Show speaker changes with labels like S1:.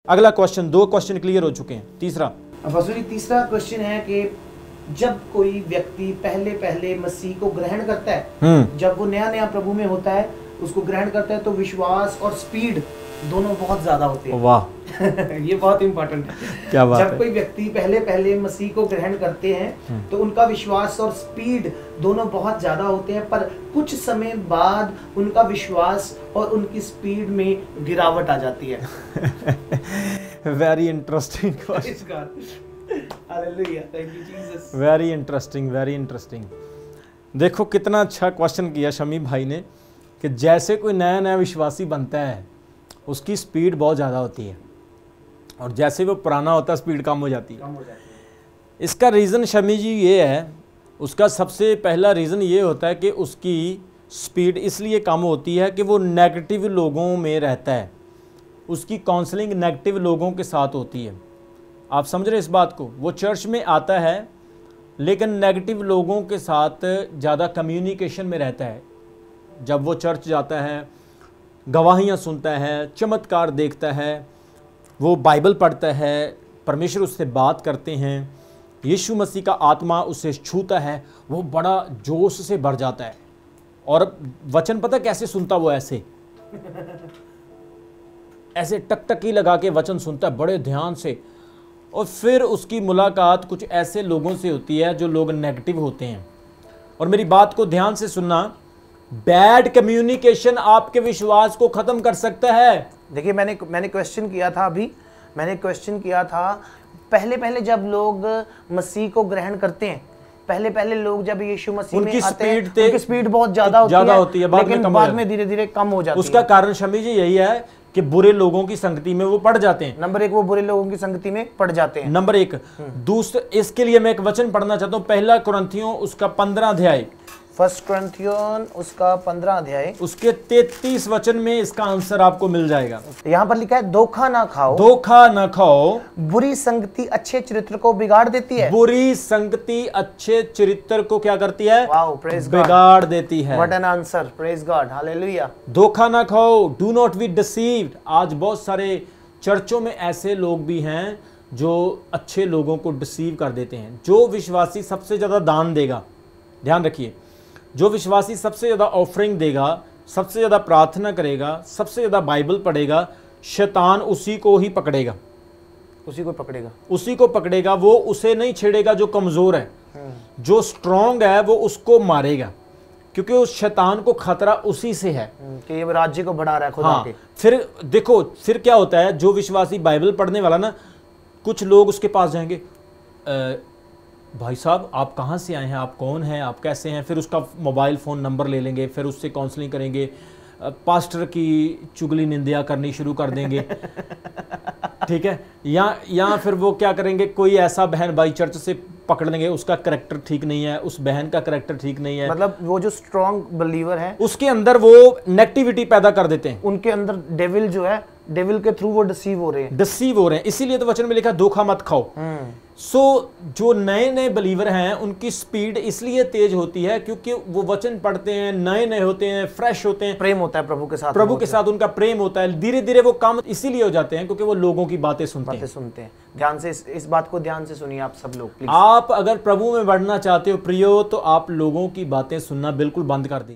S1: अगला question, 2 question clear हो चुके हैं। तीसरा
S2: तीसरा क्वेश्चन है कि जब कोई व्यक्ति पहले मसीह को ग्रहण करता है, जब वो नया प्रभु में होता है, उसको ग्रहण करता है, तो विश्वास और स्पीड दोनों बहुत ज्यादा होते हैं। वाह ये बहुत इंपॉर्टेंट है।
S1: क्या बात
S2: जब
S1: है?
S2: कोई व्यक्ति पहले मसीह को ग्रहण करते हैं तो उनका विश्वास और स्पीड दोनों बहुत ज्यादा होते हैं, पर कुछ समय बाद उनका विश्वास और उनकी स्पीड में गिरावट आ जाती है।
S1: Very interesting question, very interesting, very interesting. देखो कितना अच्छा क्वेश्चन किया शमी भाई ने कि जैसे कोई नया विश्वासी बनता है उसकी स्पीड बहुत ज़्यादा होती है और जैसे वो पुराना होता है स्पीड कम हो जाती है। इसका रीज़न शमी जी ये है, उसका सबसे पहला रीज़न ये होता है कि उसकी स्पीड इसलिए कम होती है कि वो नेगेटिव लोगों में रहता है, उसकी काउंसलिंग नेगेटिव लोगों के साथ होती है। आप समझ रहे इस बात को? वो चर्च में आता है लेकिन नेगेटिव लोगों के साथ ज़्यादा कम्युनिकेशन में रहता है। जब वो चर्च जाता है, गवाहियाँ सुनता है, चमत्कार देखता है, वो बाइबल पढ़ता है, परमेश्वर उससे बात करते हैं, यीशु मसीह का आत्मा उसे छूता है, वो बड़ा जोश से भर जाता है। और वचन पता कैसे सुनता? वो ऐसे टकटकी लगा के वचन सुनता है बड़े ध्यान से। और फिर उसकी मुलाकात कुछ ऐसे लोगों से होती है जो लोग नेगेटिव होते हैं। और मेरी बात को ध्यान से सुनना, बैड कम्युनिकेशन आपके विश्वास को खत्म कर सकता है।
S2: देखिए मैंने क्वेश्चन किया था अभी, पहले जब लोग मसीह को ग्रहण करते हैं, पहले लोग जब यीशु मसीह में आते हैं, उनकी स्पीड बहुत ज्यादा होती है, लेकिन बाद में धीरे-धीरे कम हो जाती है।
S1: उसका कारण शमी जी यही है कि बुरे लोगों की संगति में वो पड़ जाते हैं।
S2: नंबर 1, वो बुरे लोगों की संगति में पड़ जाते हैं,
S1: नंबर 1। दूसरा, इसके लिए मैं एक वचन पढ़ना चाहता हूँ, 1 कुरिन्थियों उसका 15 अध्याय,
S2: 1 कुरिन्थियों उसका 15 अध्याय,
S1: उसके 33 वचन में इसका आंसर आपको मिल जाएगा।
S2: यहाँ पर लिखा है, धोखा ना खाओ, बुरी संगति अच्छे चरित्र को बिगाड़ देती है।
S1: बुरी संगति अच्छे चरित्र को क्या करती है? बिगाड़ देती है।
S2: What an answer, praise God, hallelujah.
S1: धोखा ना खाओ, डू नॉट बी डिसीव्ड। आज बहुत सारे चर्चों में ऐसे लोग भी हैं जो अच्छे लोगों को डिसीव कर देते हैं। जो विश्वासी सबसे ज्यादा दान देगा, ध्यान रखिए, जो विश्वासी सबसे ज़्यादा ऑफरिंग देगा, सबसे ज़्यादा प्रार्थना करेगा, सबसे ज़्यादा बाइबल पढ़ेगा, शैतान उसी को पकड़ेगा। वो उसे नहीं छेड़ेगा जो कमज़ोर है, जो स्ट्रॉन्ग है वो उसको मारेगा, क्योंकि उस शैतान को खतरा उसी से है
S2: कि ये राज्य को बढ़ा रहा है खुदा के।
S1: फिर देखो, फिर क्या होता है, जो विश्वासी बाइबल पढ़ने वाला ना, कुछ लोग उसके पास जाएंगे, भाई साहब आप कहाँ से आए हैं, आप कौन हैं, आप कैसे हैं, फिर उसका मोबाइल फ़ोन नंबर ले लेंगे, फिर उससे काउंसलिंग करेंगे, पास्टर की चुगली निंदा करनी शुरू कर देंगे। ठीक है, या फिर वो क्या करेंगे, कोई ऐसा बहन भाई चर्च से पकड़ लेंगे, उसका करैक्टर ठीक नहीं है, उस बहन का करैक्टर ठीक नहीं है,
S2: मतलब वो जो स्ट्रॉन्ग बिलीवर है उसके अंदर
S1: वो नेगेटिविटी पैदा कर देते हैं।
S2: उनके अंदर डेविल जो है, डेविल के थ्रू वो डिसीव हो रहे हैं।
S1: इसीलिए तो वचन में लिखा धोखा मत खाओ। जो नए बलीवर हैं उनकी स्पीड इसलिए तेज होती है क्योंकि वो वचन पढ़ते हैं, नए होते हैं, फ्रेश होते हैं,
S2: प्रेम होता है प्रभु के साथ
S1: उनका प्रेम होता है। धीरे धीरे वो काम इसीलिए हो जाते हैं क्योंकि वो लोगों की बातें सुनते हैं।
S2: ध्यान से इस बात को ध्यान से सुनिए आप सब लोग।
S1: आप अगर प्रभु में बढ़ना चाहते हो प्रियो, तो आप लोगों की बातें सुनना बिल्कुल बंद कर दीजिए।